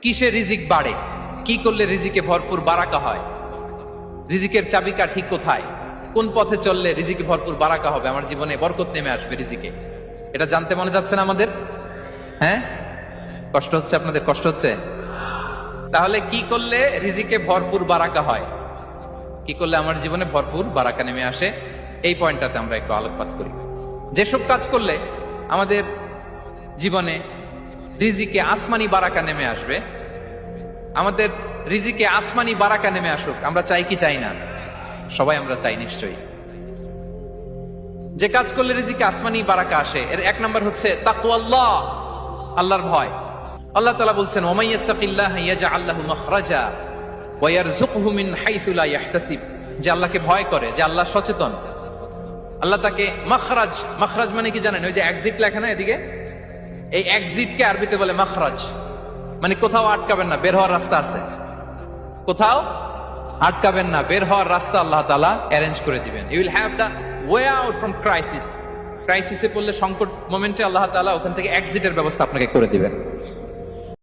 কিসে রিজিক বাড়ে, কি করলে রিজিকে ভরপুর বারাকা হয়, রিজিকের চাবিকা ঠিক কোথায়, কোন পথে চললে রিজিকে ভরপুর বারাকা হবে, আমার জীবনে বরকত নেমে আসবে রিজিকে, এটা জানতে মনে যাচ্ছে না আমাদের? হ্যাঁ, কষ্ট হচ্ছে আপনাদের? কষ্ট হচ্ছে? তাহলে কি করলে রিজিকে ভরপুর বারাকা হয়, কি করলে আমার জীবনে ভরপুর বারাকা নেমে আসে, এই পয়েন্টটাতে আমরা একটু আলোকপাত করি। যেসব কাজ করলে আমাদের জীবনে রিজিকে আসমানি বারাকা নেমে আসবে, আমাদের রিজিকে আসমানি বারাকা নেমে আসুক, আমরা চাই কি চাই না? সবাই আমরা চাই নিশ্চয়ই। যে কাজ করলে রিজিকে আসমানি বারাকা আসে, এর এক নম্বর হচ্ছে তাকওয়াল্লাহ, আল্লাহর ভয়। আল্লাহ তাআলা বলছেন, ওয়া মাইয়াত্তাকিল্লাহা ইয়াজআল লাহু মাখরাজা ওয়া ইয়ারযুকহু মিন হাইসু লা ইয়াহতাসিব। যে আল্লাহকে ভয় করে, যে আল্লাহ সচেতন, আল্লাহ তাকে মাখরাজ, মাখরাজ মানে কি জানেন? ওই যে এক্সিট লেখা না এদিকে, এই এক্সিটকে আরবিতে বলে মাখরাজ, মানে কোথাও আটকাবেন না, বের হওয়ার রাস্তা আছে, কোথাও আটকাবেন না, বের হওয়ার রাস্তা আল্লাহ তাআলা অ্যারেঞ্জ করে দিবেন। You will have the way out from crisis. ক্রাইসিসে পড়লে, সংকট মোমেন্টে আল্লাহ তাআলা ওখান থেকে এক্সিটের ব্যবস্থা আপনাকে করে দিবেন।